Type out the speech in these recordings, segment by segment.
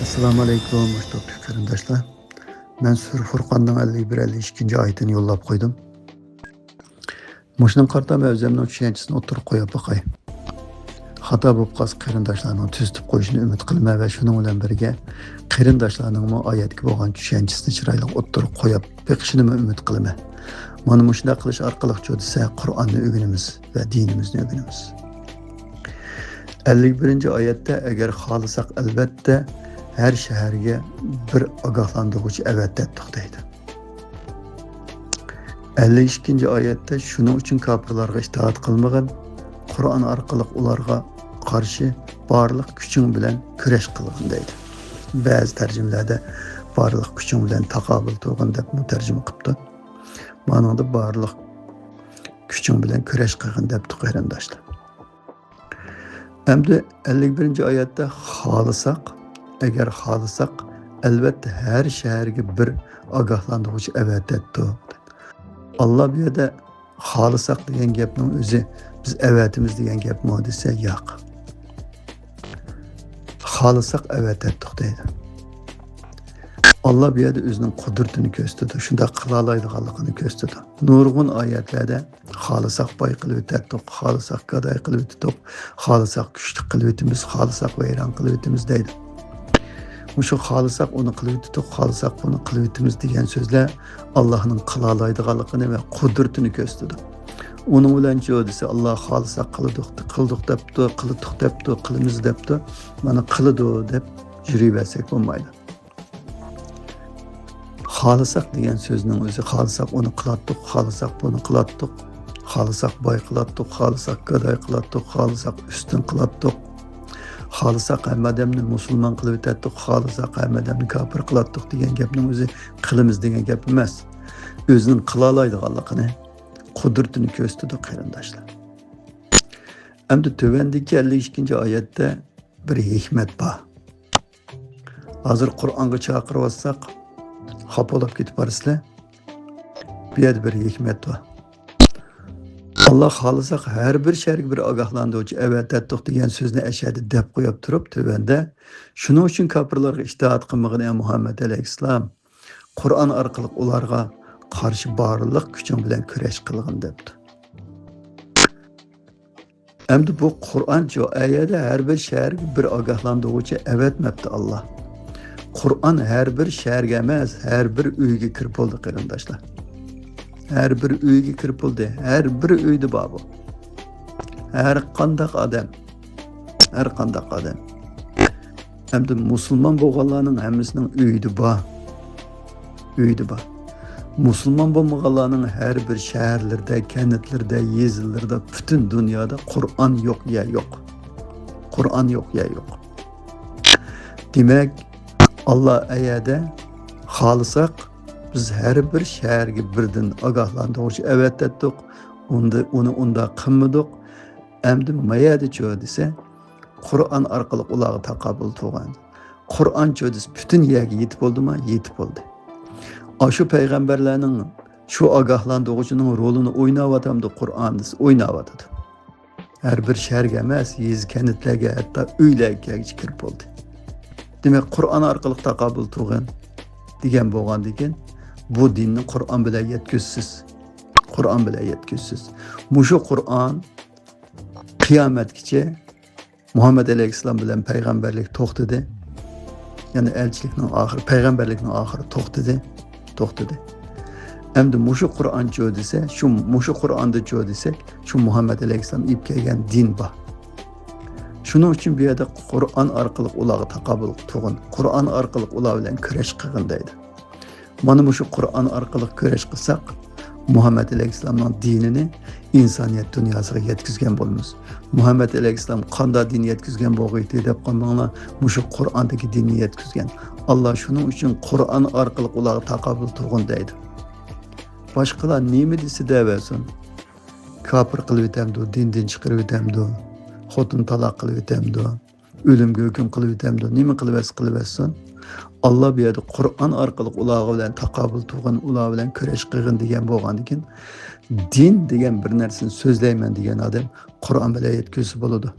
Assalomu alaykum, muhtaram qarindoshlar. Men Sur Furqonning 51-52 oyatini yo'llab qo'ydim. Mushning qarta men o'zimning tushanchisini o'tirib qo'yib boqay. Xato bo'lib qolsa qarindoshlarning tuzitib qo'yishini umid qilma va shuning bilan birga qarindoshlarning bu oyatga bo'lgan tushanchisini chiroyli o'tirib qo'yib beqishini umid qilaman. Mana shunday qilish orqali desa Qur'onni o'rganamiz va dinimizni o'rganamiz. 51-oyatda agar xohlasak albatta her shaharga bir ogohlantiruvchi avattatdiq deydi. 52-oyatda shuning uchun kofirlarga itoat qilmagan, Qur'on orqali ularga qarshi barliq kuching bilan kurash qilgin deydi. Ba'zi tarjimalarda barliq kuching bilan taqobil turg'in deb tarjima qilibdi. Ma'noda barliq kuching bilan kurash qilgin deb qarindoshlar. Endi 51-oyatda agar xohlasak albatta har shaharga bir ogohlantiruvchi avatdatdi. Allah bu yerda xohlasak degan gapning o'zi biz avatimiz degan gapmi desa yo'q. Xohlasak avatdatdiq deydi. Allah bu yerda o'zining qudratini ko'rsatdi, shunda qila oladiganligini ko'rsatdi. Nurg'un oyatlarda xohlasak boy qilib o'tadiq, xohlasak gadoy qilib o'tadiq, xohlasak kuchli qilib o'tamiz, xohlasak vayron qilib o'tamiz deydi. Şu xalisak onu qilib o'tdik, xalisak bunu qilib o'tamiz degan so'zlar Allohning qila oladiganligini va qudratini ko'rsatdi. Uning bilan desa Alloh xalisak qildik debdi, qilamiz debdi, mana qildi deb yuraversak bo'lmaydi. Xalisak degan so'zning o'zi xalisak onu qilatdik, xalisak bunu qilatdik, xalisak boy qilatdik, xalisak gadoy qilatdik, xalisak ustun qilatdik. Xalisak hammadamni musulmon qilib o'tadiq, xalisak hammadamni kofir qilatdiq degan gapning o'zi qilamiz degan gap emas. O'zining qila oladiganligini, qudratini ko'rsatdi qarindoshlar. Endi tövendagi 52-oyatda bir hikmat bor. Hozir Qur'onga chaqirib olsak, xafa bo'lib ketib qolasizlar. Bu yerda bir hikmat bor. Allah xalisak her bir şerk bir ogohlantiruvchi avatdatdiq degan so'zni ashadi deb qo'yib turib tövende shuning uchun kofirlarga itoat qilmagan ey Muhammad alayhissalom Qur'on orqali ularga qarshi barliq kuching bilan kurash qilgin debdi. Endi bu Qur'on jo ayada her bir şerk bir ogohlantiruvchi avatmabdi Allah. Qur'on her bir şerga emas, her bir uyga kirib oldi qarindoshlar. Her bir uyga kirib oldi, her bir uyda bor bu. Her qandaq odam. Endi musulmon bo'lganlarning hammasining uyida bor. Musulmon bo'lmaganlarning her bir shaharlarda, kentlarda, yezillarda, butun dunyoda Qur'on yo'q ya yo'q. Qur'on yo'q ya yo'q. Demak, Allah ayada xalisak biz her bir shaharga birdan ogohlantiruvchi avatdatdiq, uni unda qilmadik. Endi mayada desa Qur'on orqali ularga taqobil turgan. Qur'on desa butun yerga yetib bo'ldimi? Yetib bo'ldi. Shu payg'ambarlarning shu ogohlantiruvchining rolini o'ynayotdi Qur'on desa o'ynayotdi. Her bir shaharga emas, yez kentlarga, hatto uylarga kirib bo'ldi. Demak, Qur'on orqali taqobil turgan degan bo'lgandan bu dinni Qur'on bilan yetkazsiz. Mushu Qur'on qiyomatgacha Muhammed alayhissalom bilan payg'ambarlik to'xtadi. Ya'ni elchilikning oxiri, payg'ambarlikning oxiri to'xtadi. Endi mushu Qur'on desa, mushu Qur'onda desak, shu Muhammed alayhissalom ib kelgan din bor. Shuning uchun bu yerda Qur'on orqali ularga taqobil turg'in, Qur'on orqali ular bilan kurash qilgin deydi. Mana shu Qur'on orqali kurash qilsak, Muhammed alayhissalomning dinini insoniyat dunyosiga yetkazgan bo'lamiz. Muhammed alayhissalom qanday din yetkazgan bo'lg'aydi deb qolmanglar, shu Qur'ondagi dinni yetkazgan. Allah shuning uchun Qur'on orqali ularga taqobil turg'in deydi. Boshqalar nima desa deversin, kofir qilib o'tamdi, dindan chiqarib o'tamdi, xotin taloq qilib o'tamdi, o'limga hukm qilib o'tamdi, nima qilaversin. Allah bu yerda Qur'on orqali ular bilan taqobil turgan, ular bilan kurash qilgin degan bo'lgandan keyin din degan bir narsani so'zlayman degan odam Qur'on bilan yetkazsa bo'ladi.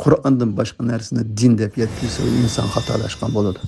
Qur'ondan boshqa narsani din deb yetkazsa inson xatolashgan bo'ladi.